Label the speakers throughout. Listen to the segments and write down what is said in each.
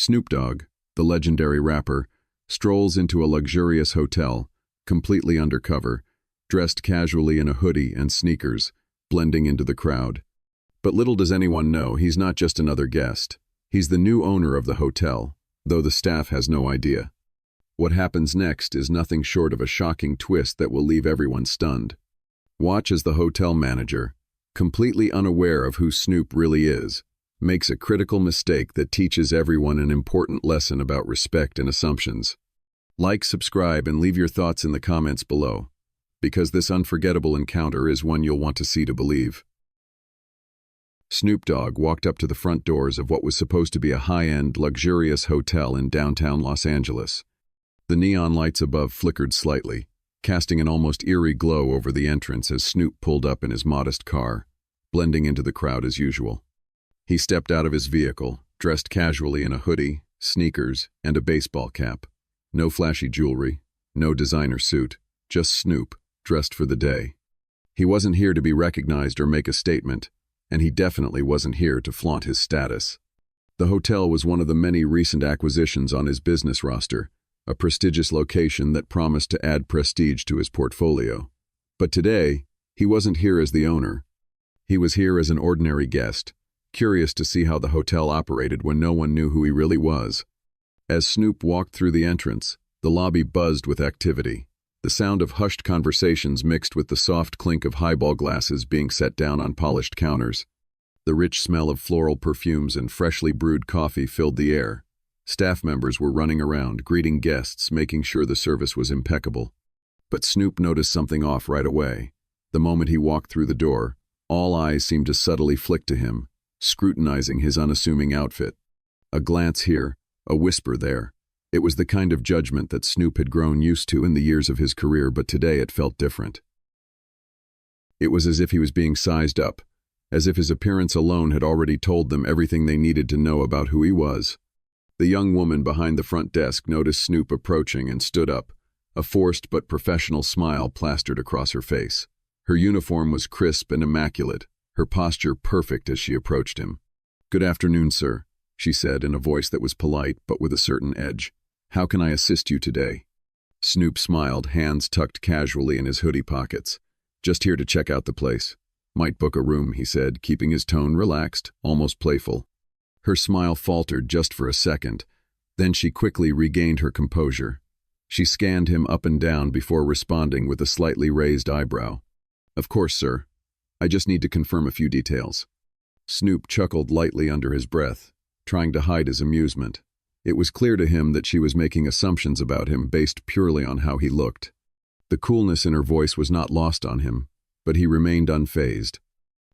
Speaker 1: Snoop Dogg, the legendary rapper, strolls into a luxurious hotel, completely undercover, dressed casually in a hoodie and sneakers, blending into the crowd. But little does anyone know he's not just another guest. He's the new owner of the hotel, though the staff has no idea. What happens next is nothing short of a shocking twist that will leave everyone stunned. Watch as the hotel manager, completely unaware of who Snoop really is, makes a critical mistake that teaches everyone an important lesson about respect and assumptions. Like, subscribe, and leave your thoughts in the comments below, because this unforgettable encounter is one you'll want to see to believe. Snoop Dogg walked up to the front doors of what was supposed to be a high-end, luxurious hotel in downtown Los Angeles. The neon lights above flickered slightly, casting an almost eerie glow over the entrance as Snoop pulled up in his modest car, blending into the crowd as usual. He stepped out of his vehicle, dressed casually in a hoodie, sneakers, and a baseball cap. No flashy jewelry, no designer suit, just Snoop, dressed for the day. He wasn't here to be recognized or make a statement, and he definitely wasn't here to flaunt his status. The hotel was one of the many recent acquisitions on his business roster, a prestigious location that promised to add prestige to his portfolio. But today, he wasn't here as the owner. He was here as an ordinary guest, curious to see how the hotel operated when no one knew who he really was. As Snoop walked through the entrance, the lobby buzzed with activity. The sound of hushed conversations mixed with the soft clink of highball glasses being set down on polished counters. The rich smell of floral perfumes and freshly brewed coffee filled the air. Staff members were running around, greeting guests, making sure the service was impeccable. But Snoop noticed something off right away. The moment he walked through the door, all eyes seemed to subtly flick to him, scrutinizing his unassuming outfit. A glance here, a whisper there. It was the kind of judgment that Snoop had grown used to in the years of his career, but today it felt different. It was as if he was being sized up, as if his appearance alone had already told them everything they needed to know about who he was. The young woman behind the front desk noticed Snoop approaching and stood up, a forced but professional smile plastered across her face. Her uniform was crisp and immaculate, her posture perfect as she approached him. "Good afternoon, sir," she said in a voice that was polite but with a certain edge. "How can I assist you today?" Snoop smiled, hands tucked casually in his hoodie pockets. "Just here to check out the place. Might book a room," he said, keeping his tone relaxed, almost playful. Her smile faltered just for a second, then she quickly regained her composure. She scanned him up and down before responding with a slightly raised eyebrow. "Of course, sir. I just need to confirm a few details." Snoop chuckled lightly under his breath, trying to hide his amusement. It was clear to him that she was making assumptions about him based purely on how he looked. The coolness in her voice was not lost on him, but he remained unfazed.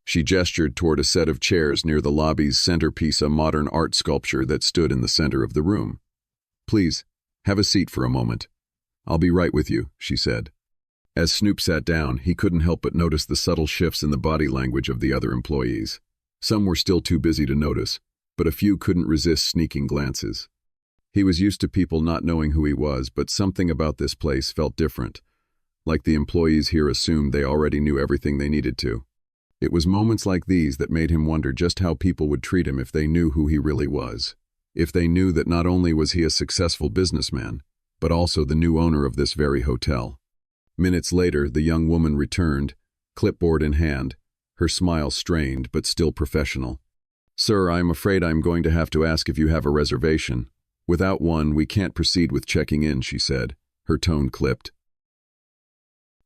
Speaker 1: She gestured toward a set of chairs near the lobby's centerpiece, a modern art sculpture that stood in the center of the room. "Please, have a seat for a moment. I'll be right with you," she said. As Snoop sat down, he couldn't help but notice the subtle shifts in the body language of the other employees. Some were still too busy to notice, but a few couldn't resist sneaking glances. He was used to people not knowing who he was, but something about this place felt different, like the employees here assumed they already knew everything they needed to. It was moments like these that made him wonder just how people would treat him if they knew who he really was. If they knew that not only was he a successful businessman, but also the new owner of this very hotel. Minutes later, the young woman returned, clipboard in hand, her smile strained but still professional. "Sir, I'm afraid I'm going to have to ask if you have a reservation. Without one, we can't proceed with checking in," she said, her tone clipped.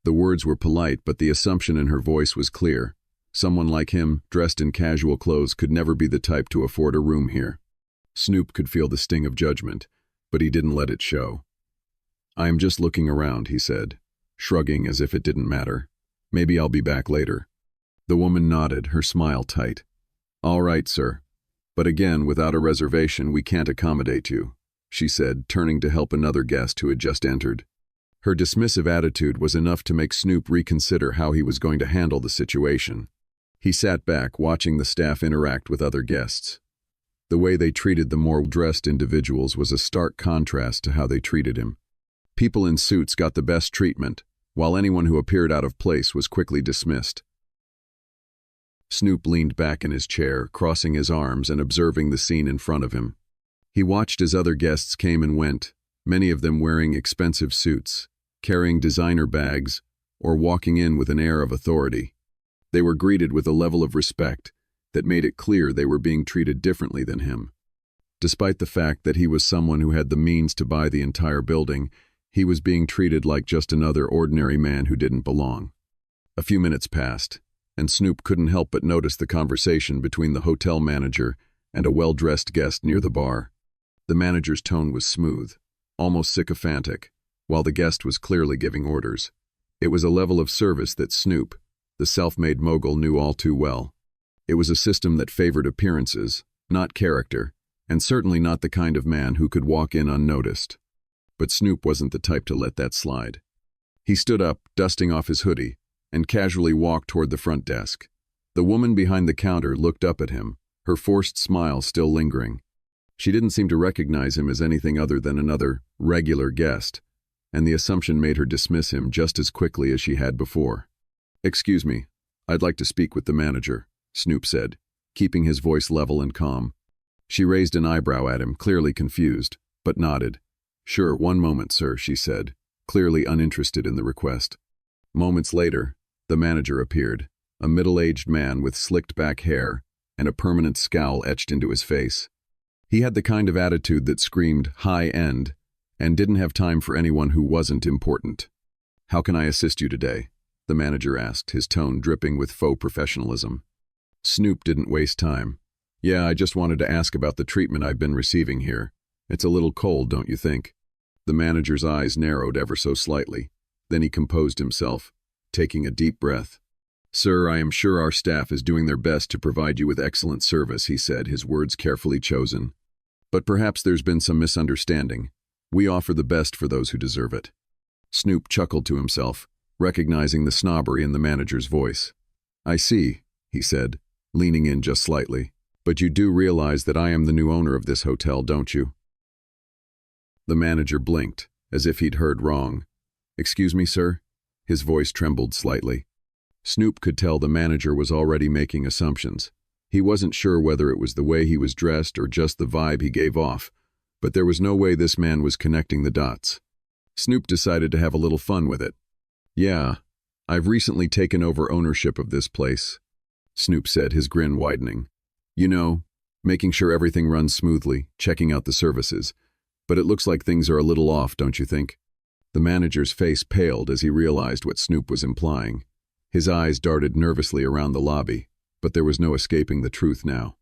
Speaker 1: The words were polite, but the assumption in her voice was clear. Someone like him, dressed in casual clothes, could never be the type to afford a room here. Snoop could feel the sting of judgment, but he didn't let it show. "I am just looking around," he said, shrugging as if it didn't matter. "Maybe I'll be back later." The woman nodded, her smile tight. "All right, sir. But again, without a reservation, we can't accommodate you," she said, turning to help another guest who had just entered. Her dismissive attitude was enough to make Snoop reconsider how he was going to handle the situation. He sat back, watching the staff interact with other guests. The way they treated the more dressed individuals was a stark contrast to how they treated him. People in suits got the best treatment, while anyone who appeared out of place was quickly dismissed. Snoop leaned back in his chair, crossing his arms and observing the scene in front of him. He watched as other guests came and went, many of them wearing expensive suits, carrying designer bags, or walking in with an air of authority. They were greeted with a level of respect that made it clear they were being treated differently than him. Despite the fact that he was someone who had the means to buy the entire building, he was being treated like just another ordinary man who didn't belong. A few minutes passed, and Snoop couldn't help but notice the conversation between the hotel manager and a well-dressed guest near the bar. The manager's tone was smooth, almost sycophantic, while the guest was clearly giving orders. It was a level of service that Snoop, the self-made mogul, knew all too well. It was a system that favored appearances, not character, and certainly not the kind of man who could walk in unnoticed. But Snoop wasn't the type to let that slide. He stood up, dusting off his hoodie, and casually walked toward the front desk. The woman behind the counter looked up at him, her forced smile still lingering. She didn't seem to recognize him as anything other than another regular guest, and the assumption made her dismiss him just as quickly as she had before. "Excuse me, I'd like to speak with the manager," Snoop said, keeping his voice level and calm. She raised an eyebrow at him, clearly confused, but nodded. "Sure, one moment, sir," she said, clearly uninterested in the request. Moments later, the manager appeared, a middle-aged man with slicked-back hair and a permanent scowl etched into his face. He had the kind of attitude that screamed high-end and didn't have time for anyone who wasn't important. "How can I assist you today?" the manager asked, his tone dripping with faux professionalism. Snoop didn't waste time. "Yeah, I just wanted to ask about the treatment I've been receiving here. It's a little cold, don't you think?" The manager's eyes narrowed ever so slightly. Then he composed himself, taking a deep breath. "Sir, I am sure our staff is doing their best to provide you with excellent service," he said, his words carefully chosen. "But perhaps there's been some misunderstanding. We offer the best for those who deserve it." Snoop chuckled to himself, recognizing the snobbery in the manager's voice. "I see," he said, leaning in just slightly. "But you do realize that I am the new owner of this hotel, don't you?" The manager blinked, as if he'd heard wrong. "Excuse me, sir?" His voice trembled slightly. Snoop could tell the manager was already making assumptions. He wasn't sure whether it was the way he was dressed or just the vibe he gave off, but there was no way this man was connecting the dots. Snoop decided to have a little fun with it. "Yeah, I've recently taken over ownership of this place," Snoop said, his grin widening. "You know, making sure everything runs smoothly, checking out the services. But it looks like things are a little off, don't you think?" The manager's face paled as he realized what Snoop was implying. His eyes darted nervously around the lobby, but there was no escaping the truth now.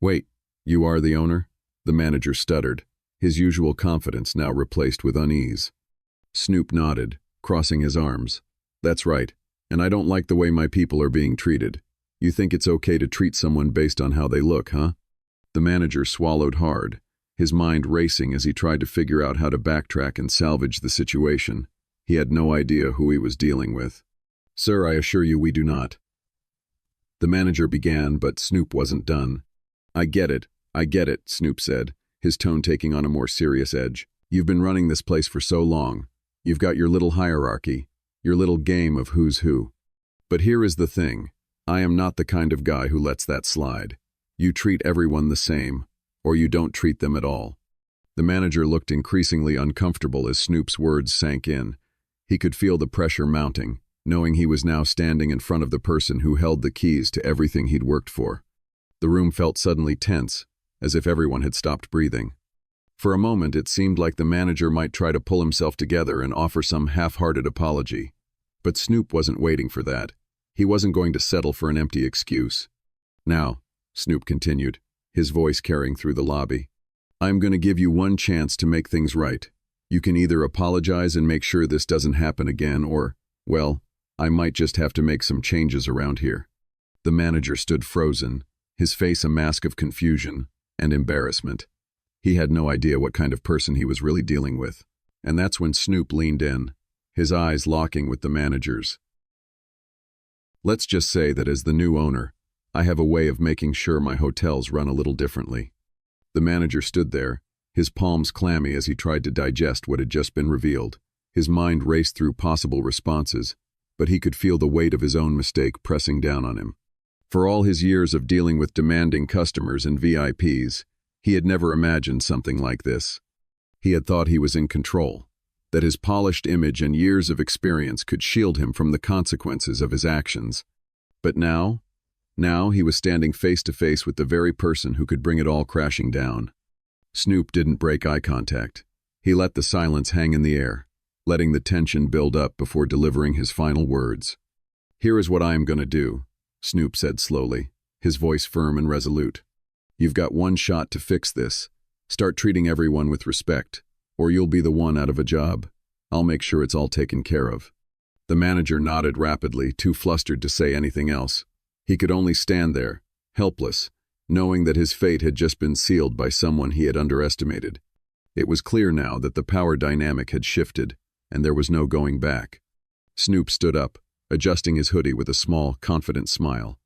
Speaker 1: "Wait, you are the owner?" The manager stuttered, his usual confidence now replaced with unease. Snoop nodded, crossing his arms. "That's right, and I don't like the way my people are being treated. You think it's okay to treat someone based on how they look, huh?" The manager swallowed hard, his mind racing as he tried to figure out how to backtrack and salvage the situation. He had no idea who he was dealing with. "Sir, I assure you we do not." The manager began, but Snoop wasn't done. I get it, Snoop said, his tone taking on a more serious edge. "You've been running this place for so long. You've got your little hierarchy, your little game of who's who. But here is the thing. I am not the kind of guy who lets that slide. You treat everyone the same, or you don't treat them at all." The manager looked increasingly uncomfortable as Snoop's words sank in. He could feel the pressure mounting, knowing he was now standing in front of the person who held the keys to everything he'd worked for. The room felt suddenly tense, as if everyone had stopped breathing. For a moment, it seemed like the manager might try to pull himself together and offer some half-hearted apology. But Snoop wasn't waiting for that. He wasn't going to settle for an empty excuse. "Now," Snoop continued, his voice carrying through the lobby, "I'm going to give you one chance to make things right. You can either apologize and make sure this doesn't happen again, or, well, I might just have to make some changes around here." The manager stood frozen, his face a mask of confusion and embarrassment. He had no idea what kind of person he was really dealing with. And that's when Snoop leaned in, his eyes locking with the manager's. "Let's just say that as the new owner, I have a way of making sure my hotels run a little differently." The manager stood there, his palms clammy as he tried to digest what had just been revealed. His mind raced through possible responses, but he could feel the weight of his own mistake pressing down on him. For all his years of dealing with demanding customers and VIPs, He had never imagined something like this. He had thought he was in control, that his polished image and years of experience could shield him from the consequences of his actions. But now he was standing face to face with the very person who could bring it all crashing down. Snoop didn't break eye contact. He let the silence hang in the air, letting the tension build up before delivering his final words. "Here is what I am going to do," Snoop said slowly, his voice firm and resolute. "You've got one shot to fix this. Start treating everyone with respect, or you'll be the one out of a job. I'll make sure it's all taken care of." The manager nodded rapidly, too flustered to say anything else. He could only stand there, helpless, knowing that his fate had just been sealed by someone he had underestimated. It was clear now that the power dynamic had shifted, and there was no going back. Snoop stood up, adjusting his hoodie with a small, confident smile.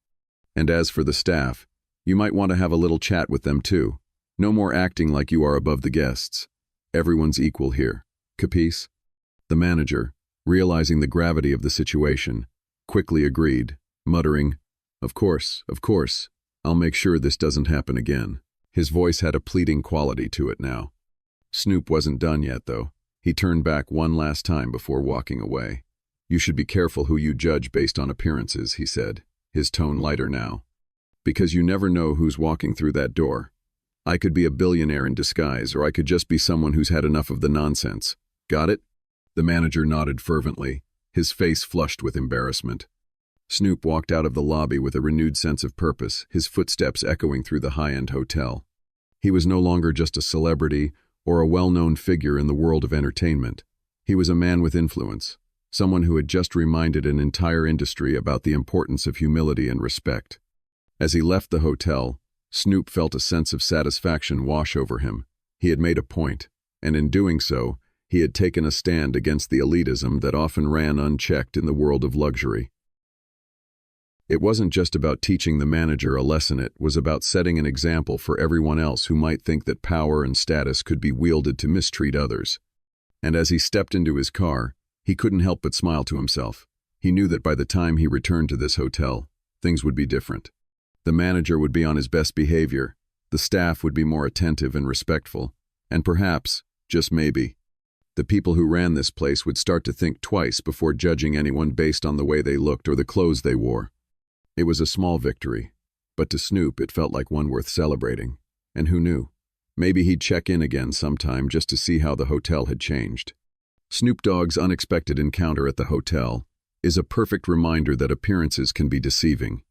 Speaker 1: "And as for the staff, you might want to have a little chat with them too. No more acting like you are above the guests. Everyone's equal here. Capice?" The manager, realizing the gravity of the situation, quickly agreed, muttering, Of course. I'll make sure this doesn't happen again." His voice had a pleading quality to it now. Snoop wasn't done yet, though. He turned back one last time before walking away. "You should be careful who you judge based on appearances," he said, his tone lighter now. "Because you never know who's walking through that door. I could be a billionaire in disguise, or I could just be someone who's had enough of the nonsense. Got it?" The manager nodded fervently, his face flushed with embarrassment. Snoop walked out of the lobby with a renewed sense of purpose, his footsteps echoing through the high-end hotel. He was no longer just a celebrity or a well-known figure in the world of entertainment. He was a man with influence, someone who had just reminded an entire industry about the importance of humility and respect. As he left the hotel, Snoop felt a sense of satisfaction wash over him. He had made a point, and in doing so, he had taken a stand against the elitism that often ran unchecked in the world of luxury. It wasn't just about teaching the manager a lesson, it was about setting an example for everyone else who might think that power and status could be wielded to mistreat others. And as he stepped into his car, he couldn't help but smile to himself. He knew that by the time he returned to this hotel, things would be different. The manager would be on his best behavior, the staff would be more attentive and respectful, and perhaps, just maybe, the people who ran this place would start to think twice before judging anyone based on the way they looked or the clothes they wore. It was a small victory, but to Snoop it felt like one worth celebrating. And who knew? Maybe he'd check in again sometime just to see how the hotel had changed. Snoop Dogg's unexpected encounter at the hotel is a perfect reminder that appearances can be deceiving.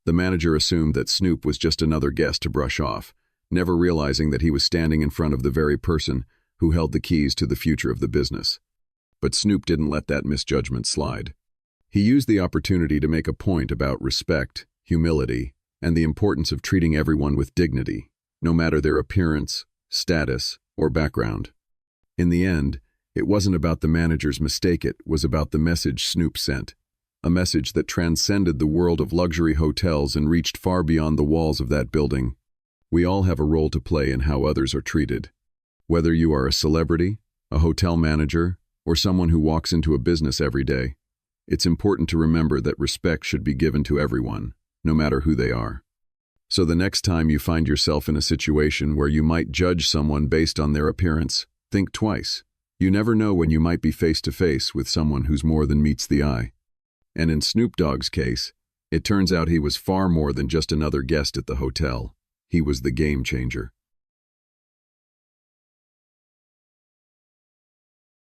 Speaker 1: The manager assumed that Snoop was just another guest to brush off, never realizing that he was standing in front of the very person who held the keys to the future of the business. But Snoop didn't let that misjudgment slide. He used the opportunity to make a point about respect, humility, and the importance of treating everyone with dignity, no matter their appearance, status, or background. In the end, it wasn't about the manager's mistake, it was about the message Snoop sent, a message that transcended the world of luxury hotels and reached far beyond the walls of that building. We all have a role to play in how others are treated. Whether you are a celebrity, a hotel manager, or someone who walks into a business every day, it's important to remember that respect should be given to everyone, no matter who they are. So the next time you find yourself in a situation where you might judge someone based on their appearance, think twice. You never know when you might be face to face with someone who's more than meets the eye. And in Snoop Dogg's case, it turns out he was far more than just another guest at the hotel. He was the game changer.